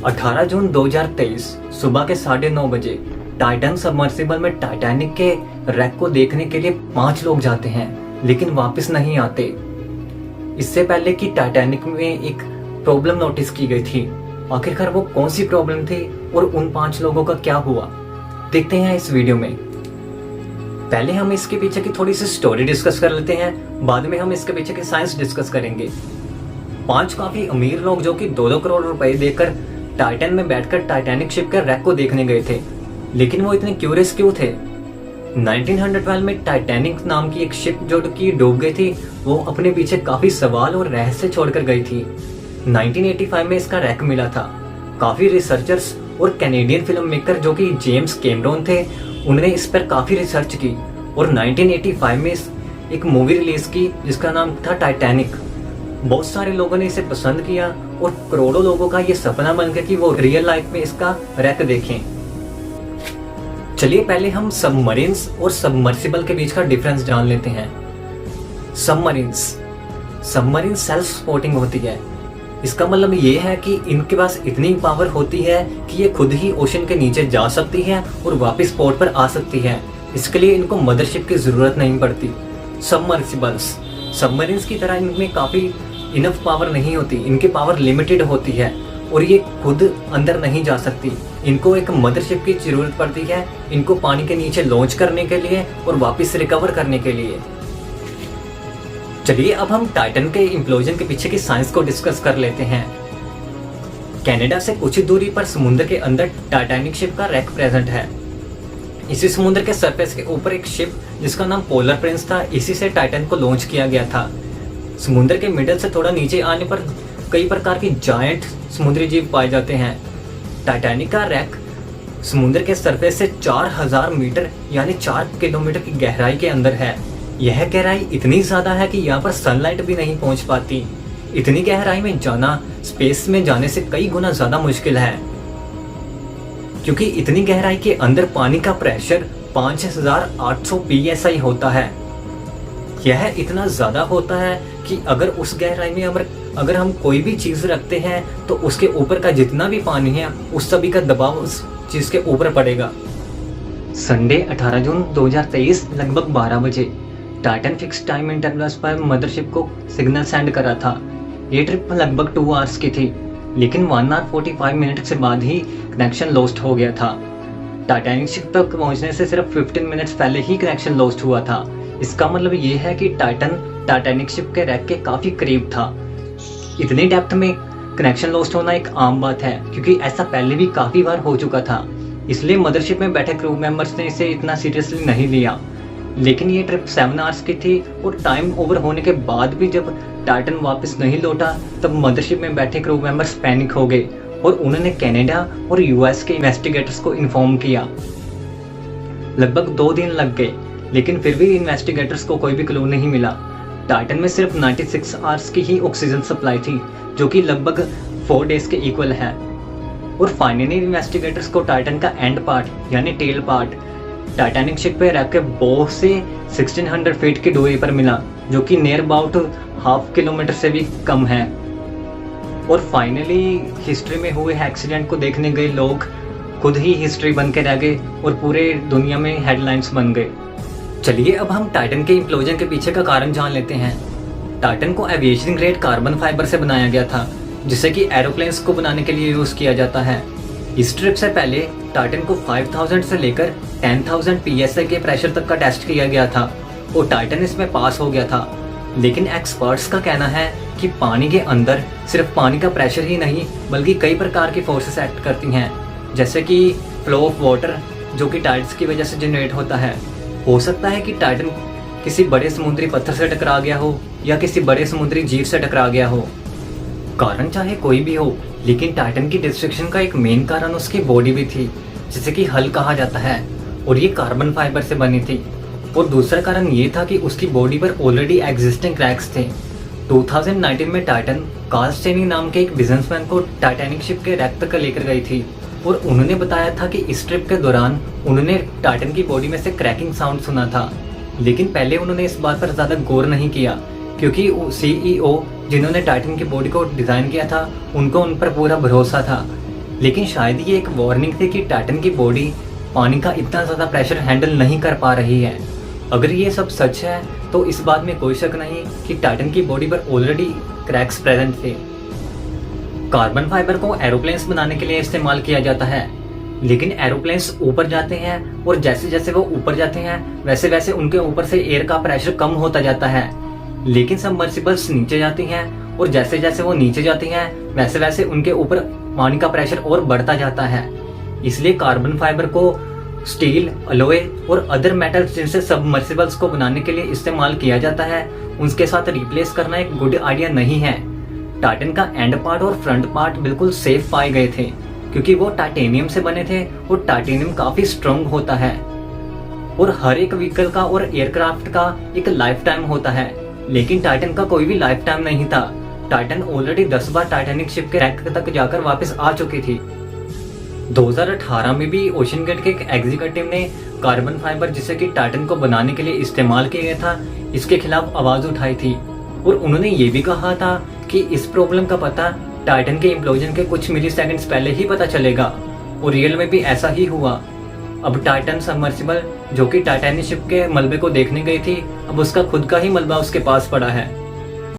18 जून 2023 सुबह के 9:30 बजे टाइटन सबमर्सिबल में टाइटैनिक के रैक को देखने के लिए 5 लोग जाते हैं, लेकिन वापस नहीं आते। इससे पहले कि टाइटैनिक में एक प्रॉब्लम नोटिस की गई थी। आखिरकार वो कौन सी प्रॉब्लम थी और उन 5 लोगों का क्या हुआ, देखते हैं इस वीडियो में। पहले हम इसके पीछे की थोड़ी सी स्टोरी डिस्कस कर लेते हैं, बाद में हम इसके पीछे की साइंस डिस्कस करेंगे। 5 काफी अमीर लोग जो कि 2-2 करोड़ रुपए देकर टाइटन में बैठकर टाइटैनिक शिप के रैक को देखने गए थे, लेकिन वो इतने क्यूरियस क्यों थे? 1912 में टाइटैनिक नाम की एक शिप जो कि डूब गई थी, वो अपने पीछे काफी सवाल और रहस्य छोड़कर गई थी। 1985 में इसका रैक मिला था। काफी रिसर्चर्स और कैनेडियन फिल्म मेकर जो कि जेम्स कैमरॉन थे, उन्होंने इस पर काफी रिसर्च की और 1985 में एक मूवी रिलीज की जिसका नाम था टाइटैनिक। बहुत सारे लोगों ने इसे पसंद किया और करोड़ों लोगों का ये सपना बन गया कि वो रियल लाइफ में इसका रैक देखें। चलिए पहले हम सबमरीन्स और सबमर्सिबल के बीच का डिफरेंस जान लेते हैं। सबमरीन सेल्फ सपोर्टिंग होती है। इसका मतलब ये है कि इनके पास इतनी पावर होती है कि ये खुद ही ओशन के नीचे जा सकती है और वापस पोर्ट पर आ सकती है। इसके लिए इनको मदरशिप की जरूरत नहीं पड़ती। सबमर्सिबल्स सबमरीन्स की तरह इनमें काफी इनफ पावर नहीं होती, इनकी पावर लिमिटेड होती है और ये खुद अंदर नहीं जा सकती। इनको एक मदरशिप की जरूरत पड़ती है, इनको पानी के नीचे लॉन्च करने के लिए और वापस रिकवर करने के लिए। चलिए अब हम टाइटन के इम्प्लोजन के पीछे की साइंस को डिस्कस कर लेते हैं। कनाडा से कुछ ही दूरी पर समुद्र के अंदर टाइटैनिक शिप का रैक प्रेजेंट है। इसी समुद्र के सरफेस के ऊपर एक शिप जिसका नाम पोलर प्रिंस था, इसी से टाइटन को लॉन्च किया गया था। समुद्र के मिडल से थोड़ा नीचे आने पर कई प्रकार की जायंट समुद्री जीव पाए जाते हैं। टाइटैनिक का रैक समुद्र के सरफेस से 4000 मीटर यानी 4 किलोमीटर की गहराई के अंदर है। यह गहराई इतनी ज्यादा है कि यहाँ पर सनलाइट भी नहीं पहुंच पाती। इतनी गहराई में जाना स्पेस में जाने से कई गुना ज्यादा मुश्किल है, क्योंकि इतनी गहराई के अंदर पानी का प्रेशर 5800 psi होता है। यह इतना ज्यादा होता है कि अगर उस गहराई में अगर हम कोई भी चीज रखते हैं तो उसके ऊपर का जितना भी पानी है उस सभी का दबाव उस चीज के ऊपर पड़ेगा। संडे 18 जून 2023 लगभग 12 बजे टाइटन फिक्स टाइम इंटरवल्स पर मदरशिप को सिग्नल सेंड करा था। ये ट्रिप लगभग 2 आवर्स की थी, लेकिन 1 hour 45 मिनट से बाद ही कनेक्शन लॉस्ट हो गया था। टाइटैनिक शिप तक पहुंचने से सिर्फ 15 मिनट्स पहले ही कनेक्शन लॉस्ट हुआ था। इसका मतलब ये है कि टाइटन टाइटैनिक शिप के रैक के काफी करीब था। इतनी डेप्थ में कनेक्शन लॉस्ट होना एक आम बात है, क्योंकि ऐसा पहले भी काफी बार हो चुका था। इसलिए मदरशिप में बैठे क्रू मेंबर्स ने इसे इतना सीरियसली नहीं लिया। लेकिन ये ट्रिप 7 आवर्स की थी और टाइम ओवर होने के बाद भी जब टाइटन वापस नहीं लौटा तब मदरशिप में बैठे क्रू मेंबर्स पैनिक हो गए और उन्होंने कनाडा और यूएस के इन्वेस्टिगेटर्स को इन्फॉर्म किया। लगभग 2 दिन लग गए, लेकिन फिर भी इन्वेस्टिगेटर्स को कोई भी क्लू नहीं मिला। टाइटन में सिर्फ 96 आवर्स की ही ऑक्सीजन सप्लाई थी, जो कि लगभग 4 डेज के इक्वल है। और फाइनली इन्वेस्टिगेटर्स को टाइटन का एंड पार्ट यानी टेल पार्ट टाइटैनिक शिप पे रख के बो से 1600 फीट की दूरी पर मिला, जो कि नियर अबाउट ½ किलोमीटर से भी कम है। और फाइनली हिस्ट्री में हुए एक्सीडेंट को देखने गए लोग खुद ही हिस्ट्री बन के रह गए और पूरे दुनिया में हेडलाइंस बन गए। चलिए अब हम टाइटन के इम्प्लोजन के पीछे का कारण जान लेते हैं। टाइटन को एविएशन ग्रेड कार्बन फाइबर से बनाया गया था, जिसे कि एरोप्लेन्स को बनाने के लिए यूज किया जाता है। इस ट्रिप से पहले टाइटन को 5000 से लेकर 10,000 psi के प्रेशर तक का टेस्ट किया गया था और टाइटन इसमें पास हो गया था। लेकिन एक्सपर्ट्स का कहना है कि पानी के अंदर सिर्फ पानी का प्रेशर ही नहीं बल्कि कई प्रकार की फोर्सेस एक्ट करती हैं, जैसे कि फ्लो ऑफ वाटर जो कि टाइड्स की वजह से जनरेट होता है। हो सकता है कि टाइटन किसी बड़े समुद्री पत्थर से टकरा गया हो या किसी बड़े समुद्री जीव से टकरा गया हो। कारण चाहे कोई भी हो, लेकिन टाइटन की डिस्ट्रक्शन का एक मेन कारण उसकी बॉडी भी थी, जिसे कि हल कहा जाता है, और ये कार्बन फाइबर से बनी थी। और दूसरा कारण ये था कि उसकी बॉडी पर ऑलरेडी एग्जिस्टिंग क्रैक्स थे। 2019 में टाइटन कार्ल स्टेनी नाम के एक बिजनेसमैन को टाइटैनिक शिप के रैक तक लेकर गई थी और उन्होंने बताया था कि इस ट्रिप के दौरान उन्होंने टाइटन की बॉडी में से क्रैकिंग साउंड सुना था। लेकिन पहले उन्होंने इस बात पर ज़्यादा गौर नहीं किया, क्योंकि सीईओ जिन्होंने टाइटन की बॉडी को डिज़ाइन किया था उनको उन पर पूरा भरोसा था। लेकिन शायद ये एक वार्निंग थी कि टाइटन की बॉडी पानी का इतना ज़्यादा प्रेशर हैंडल नहीं कर पा रही है। अगर ये सब सच है तो इस बात में कोई शक नहीं कि टाइटन की बॉडी पर ऑलरेडी क्रैक्स प्रेजेंट थे। कार्बन फाइबर को एरोप्लेन्स बनाने के लिए इस्तेमाल किया जाता है, लेकिन एरोप्लेन्स ऊपर जाते हैं और जैसे जैसे वो ऊपर जाते हैं वैसे वैसे उनके ऊपर से एयर का प्रेशर कम होता जाता है। लेकिन सबमर्सिबल्स नीचे जाती हैं और जैसे जैसे वो नीचे जाती हैं वैसे वैसे उनके ऊपर पानी का प्रेशर और बढ़ता जाता है। इसलिए कार्बन फाइबर को स्टील, अलॉय और अदर मेटल्स जिनसे सबमर्सिबल्स को बनाने के लिए इस्तेमाल किया जाता है उनके साथ रिप्लेस करना एक गुड आइडिया नहीं है। टाइटन का एंड पार्ट और फ्रंट पार्ट बिल्कुल सेफ पाए गए थे क्योंकि वो टाइटेनियम से बने थे और टाइटेनियम काफी स्ट्रॉन्ग होता है और हर एक व्हीकल का और एयरक्राफ्ट का एक लाइफ टाइम होता है, लेकिन टाइटन का कोई भी लाइफ टाइम नहीं था। टाइटन ऑलरेडी 10 बार टाइटैनिक शिप के रैक तक जाकर वापस आ चुकी थी। 2018 में भी ओशन गेट के एक एग्जीक्यूटिव ने कार्बन फाइबर जिसे कि टाइटन को बनाने के लिए इस्तेमाल किया गया था इसके खिलाफ आवाज उठाई थी और उन्होंने ये भी कहा था कि इस प्रॉब्लम का पता टाइटन के इम्प्लोजन के कुछ मिली सेकेंड्स पहले ही पता चलेगा और रियल में भी ऐसा ही हुआ। अब टाइटन सबमर्सिबल जो कि टाइटैनिक शिप के मलबे को देखने गई थी, अब उसका खुद का ही मलबा उसके पास पड़ा है।